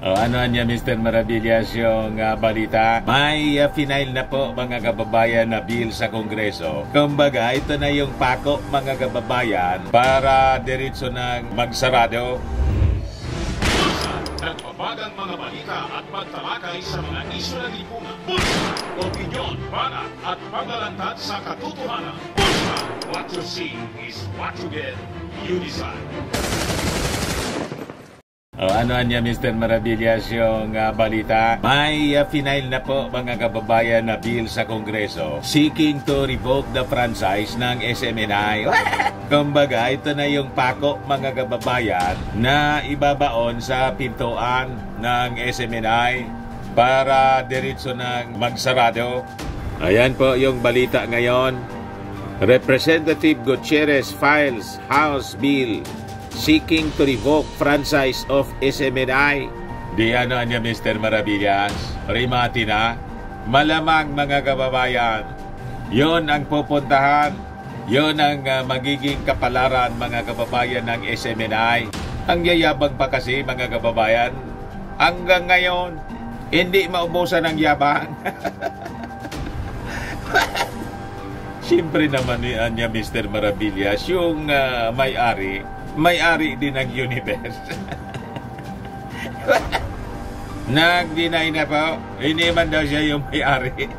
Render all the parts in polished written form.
O ano niya Mr. Maravillas yung balita? May final na po mga kababayan na bill sa Kongreso. Kumbaga ito na yung pako mga kababayan para diretso ng magsarado. Nagbabagang mga balita at pagtalakay sa mga isyu ng lipunan. Bulsa! Opinyon, banat at paglalantad sa katotohanan. Bulsa! What you see is what you get. You decide. O ano niya Mr. Maravillas yung balita? May final na po mga kababayan na bill sa Kongreso seeking to revoke the franchise ng SMNI. Kumbaga ito na yung pako mga kababayan na ibabaon sa pintuan ng SMNI para diretso ng magsarado. Ayan po yung balita ngayon. Representative Gutierrez files House Bill seeking to revoke franchise of SMNI. Di ano niya Mr. Maravillas? Rimati na. Malamang mga kababayan, yon ang pupuntahan. Yon ang magiging kapalaran mga kababayan ng SMNI. Ang yayabang pa kasi mga kababayan. Hanggang ngayon, hindi maubusan ng yabang. Siyempre naman niya Mr. Maravillas, yung may-ari din ng universe. Nag-deny na po, hindi man daw siya yung may-ari.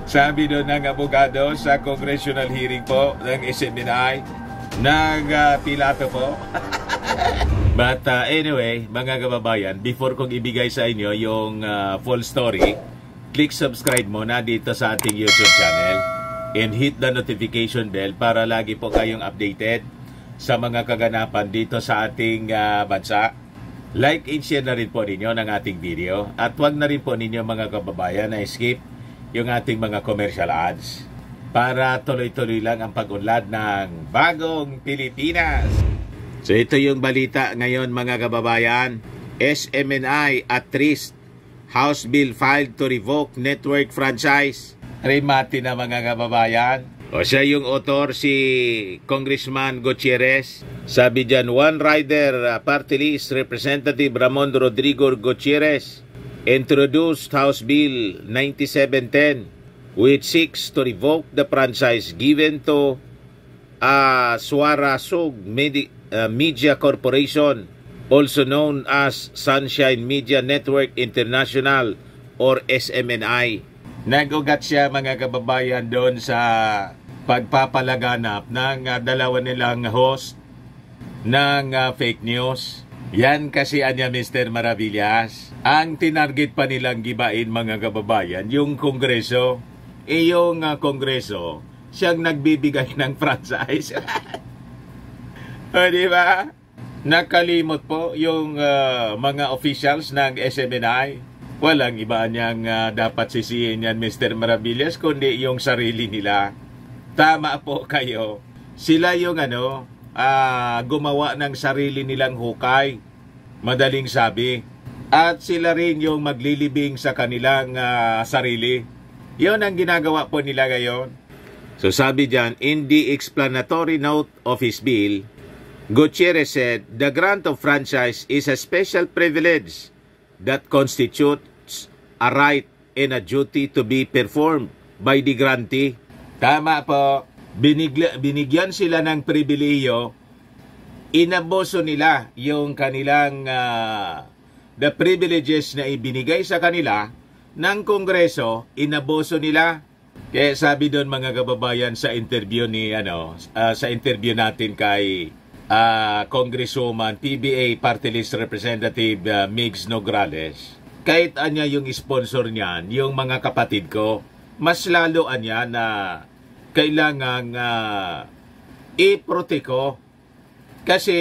Sabi doon ng abogado sa congressional hearing po ng SMNI, nag-pilato po. But anyway, mga kababayan, before kong ibigay sa inyo yung full story, click subscribe muna dito sa ating YouTube channel and hit the notification bell para lagi po kayong updated sa mga kaganapan dito sa ating bansa. Like and share na rin po ninyo ng ating video. At huwag na rin po ninyo mga kababayan na skip yung ating mga commercial ads para tuloy-tuloy lang ang pag-unlad ng bagong Pilipinas. So ito yung balita ngayon mga kababayan. SMNI at risk. House Bill filed to revoke network franchise. Rimati na mga kababayan. O siya yung author, si Congressman Gutierrez. Sabi dyan, One Rider Party List Representative Ramon Rodrigo Gutierrez introduced House Bill 9710 which seeks to revoke the franchise given to Suarasug Media Corporation, also known as Sunshine Media Network International or SMNI. Nag-ugat siya mga kababayan doon sa pagpapalaganap ng dalawa nilang host ng fake news. Yan kasi anya Mr. Maravillas. Ang tinarget pa nilang gibain mga kababayan, yung Kongreso. Yung Kongreso, siyang nagbibigay ng franchise. O diba? Nakalimot po yung mga officials ng SMNI. Walang iba niyang dapat sisihin yan Mr. Maravillas kundi yung sarili nila. Tama po kayo. Sila yung gumawa ng sarili nilang hukay. Madaling sabi. At sila rin yung maglilibing sa kanilang sarili. Yun ang ginagawa po nila ngayon. So sabi dyan, in the explanatory note of his bill, Gutierrez said, the grant of franchise is a special privilege that constitutes a right and a duty to be performed by the grantee. Tama po, binigyan sila ng pribilehiyo, inaboso nila yung kanilang the privileges na ibinigay sa kanila ng Kongreso, inaboso nila. Kaya sabi doon mga kababayan sa interview sa interview natin kay Congresswoman PBA Party List Representative Migs Nograles, kahit anya yung sponsor niyan, yung mga kapatid ko, mas lalo anya na kailangang i-proteko kasi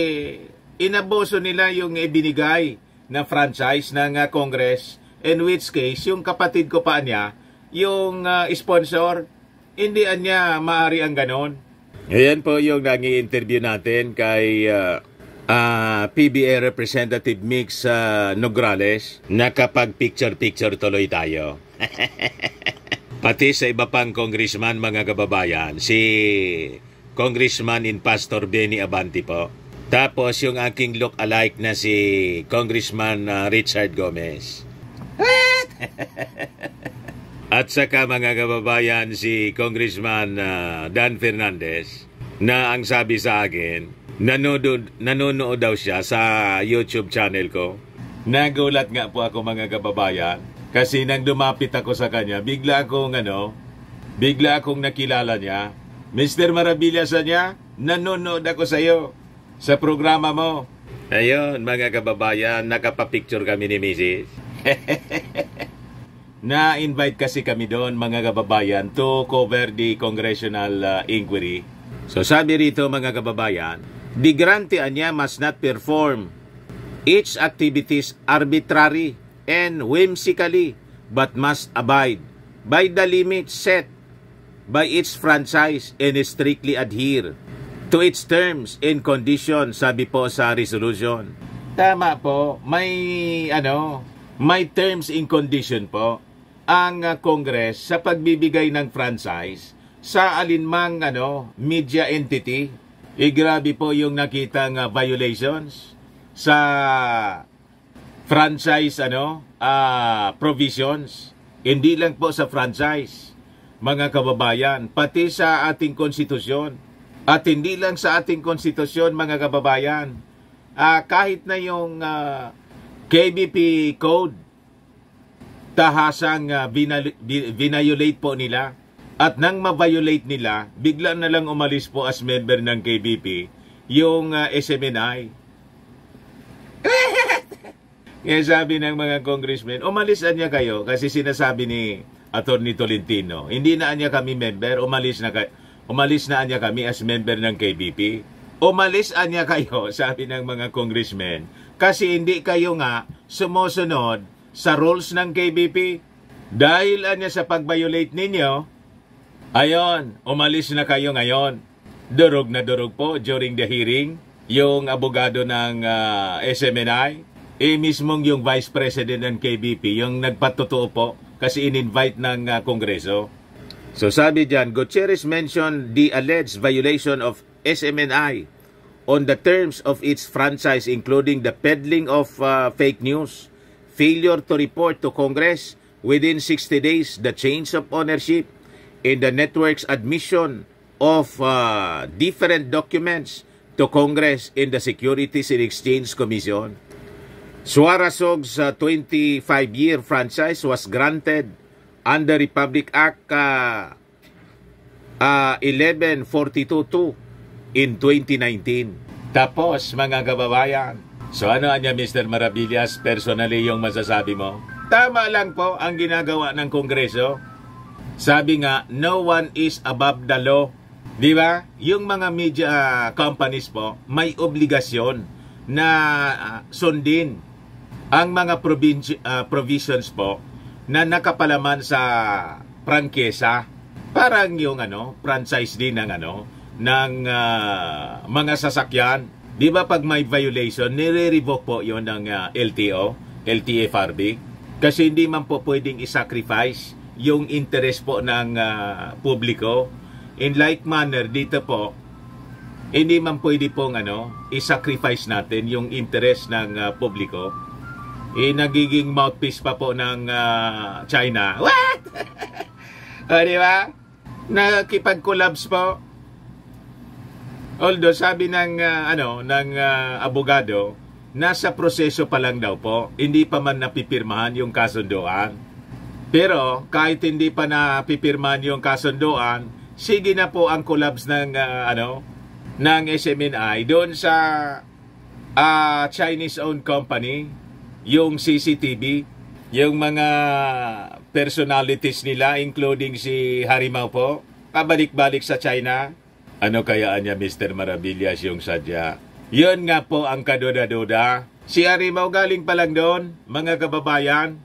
inaboso nila yung ibinigay na franchise ng Congress, in which case yung kapatid ko pa niya yung sponsor, hindi anya maari ang ganon. Ayan po yung nag-i-interview natin kay PBA Representative Mix Nograles. Nakapag-picture-picture tuloy tayo. Pati sa iba pang congressman mga kababayan, si Congressman in Pastor Benny Abante po. Tapos yung aking look-alike na si Congressman Richard Gomez. At saka mga kababayan, si Congressman Dan Fernandez, na ang sabi sa akin, nanonood daw siya sa YouTube channel ko. Nagulat nga po ako mga kababayan, kasi nang lumapit ako sa kanya, bigla akong nakilala niya. Mr. Maravillas niya, nanonood ako sa iyo, sa programa mo. Ayun mga kababayan, nakapapicture kami ni Mrs. Na-invite kasi kami doon mga kababayan to cover the congressional inquiry. So sabi rito mga kababayan, the grantee niya must not perform its activities arbitrary and whimsically, but must abide by the limits set by its franchise and strictly adhere to its terms and conditions, sabi po sa resolution. Tama po, may terms and condition po ang Congress sa pagbibigay ng franchise sa alinmang media entity. Grabe po yung nakitang violations sa franchise provisions. Hindi lang po sa franchise, mga kababayan, pati sa ating konstitusyon. At hindi lang sa ating konstitusyon, mga kababayan, kahit na yung KBP code, tahasang vinayolate po nila. At nang ma-violate nila, bigla na lang umalis po as member ng KBP yung SMNI. Kaya sabi ng mga congressmen, umalis niya kayo kasi sinasabi ni Atty. Tolentino, hindi na niya kami member, umalis na niya kami as member ng KBP. Umalis niya kayo, sabi ng mga congressmen, kasi hindi kayo nga sumusunod sa rules ng KBP. Dahil niya sa pag-violate ninyo, ayon, umalis na kayo ngayon. Durog na durog po during the hearing, yung abogado ng SMNI, mismong yung Vice President ng KBP, yung nagpatotoo po kasi in-invite ng Kongreso. So sabi dyan, Gutierrez mentioned the alleged violation of SMNI on the terms of its franchise, including the peddling of fake news, failure to report to Congress within 60 days the change of ownership, in the network's admission of different documents to Congress in the Securities and Exchange Commission. Suarez's 25-year franchise was granted under Republic Act 1142-2 in 2019. Tapos, mga kababayan, so ano niya Mr. Maravillas, personally yung masasabi mo? Tama lang po ang ginagawa ng Kongreso. Sabi nga, no one is above the law. Di ba? Yung mga media companies po, may obligasyon na sundin ang mga provisions po na nakapalaman sa prangkesa. Parang yung franchise din ng ng mga sasakyan. Di ba pag may violation, nire-revoke po yon ng LTO, LTFRB. Kasi hindi man po pwedeng isacrifice yung interest po ng publiko. In like manner, dito po, hindi man pwede pong isacrifice natin yung interest ng publiko. Nagiging mouthpiece pa po ng China. What? O, di ba? Nakipag-collabs po. Although sabi ng abogado, nasa proseso pa lang daw po, hindi pa man napipirmahan yung kasunduan. Pero kahit hindi pa napipirmahan yung kasunduan, sige na po ang collabs ng ng SMNI doon sa Chinese-owned company, yung CCTV, yung mga personalities nila, including si Harimau po, pabalik-balik sa China. Ano kaya niya Mr. Maravillas yung sadya? Yun nga po ang kaduda-duda. Si Harimau galing pa lang doon, mga kababayan,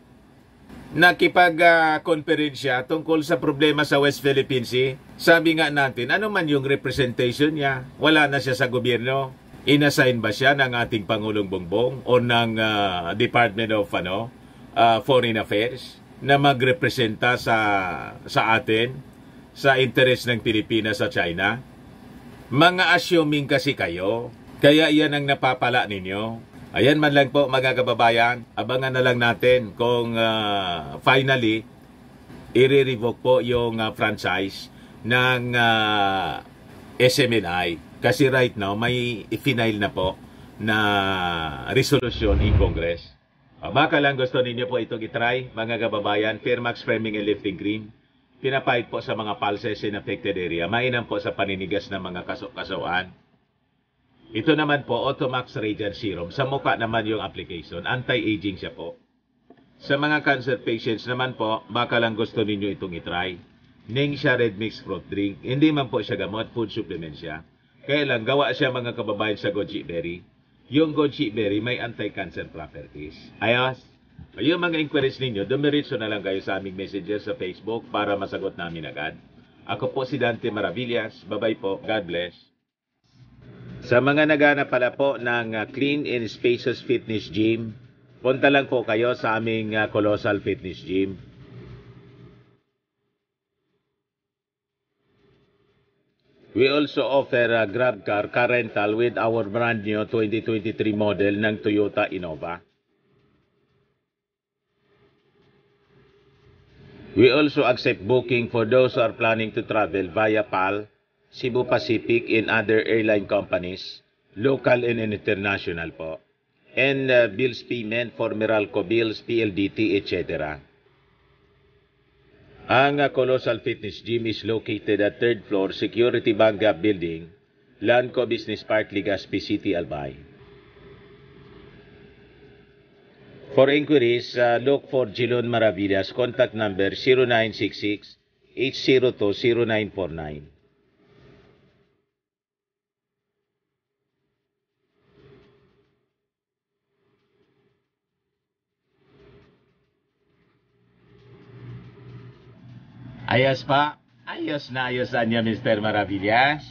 nakipag-konferensya tungkol sa problema sa West Philippine Sea. Sabi nga natin, ano man yung representation niya, wala na siya sa gobyerno. Inassign ba siya ng ating Pangulong Bongbong o ng Department of Foreign Affairs na magrepresenta sa atin, sa interest ng Pilipinas sa China? Mga assuming kasi kayo. Kaya yan ang napapala ninyo. Ayan man lang po mga kababayan, abangan na lang natin kung finally i-revoke po yung franchise ng SMNI. Kasi right now may i-final na po na resolution in Congress. Baka lang gusto ninyo po itong itry, mga kababayan, Fairmax Framing and Lifting Cream. Pinapahid po sa mga pulses in affected area. Mainam po sa paninigas ng mga kasawaan. Ito naman po, Automax Radiant Serum. Sa mukha naman yung application. Anti-aging siya po. Sa mga cancer patients naman po, baka lang gusto ninyo itong itry. Ningxia Red Mix Fruit Drink. Hindi man po siya gamot, food supplement siya. Kaya lang, gawa siya mga kababayan sa goji berry. Yung goji berry may anti-cancer properties. Ayos. Yung mga inquiries ninyo, dumiritso na lang kayo sa aming messenger sa Facebook para masagot namin agad. Ako po si Dante Maravillas. Bye-bye po. God bless. Sa mga naghanap pala po ng Clean and Spacious Fitness Gym, punta lang po kayo sa aming Colossal Fitness Gym. We also offer a Grab car rental with our brand new 2023 model ng Toyota Innova. We also accept booking for those who are planning to travel via PAL, Cebu Pacific, and other airline companies, local and international po. And bills payment for Meralco bills, PLDT, etc. Ang Colossal Fitness Gym is located at 3rd floor Security Bank Gap Building, Lanco Business Park, Legazpi City, Albay. For inquiries, look for Jilon Maravillas. Contact number 0966-802-0949. Ayos pa? Ayos na niya, Mr. Maravillas.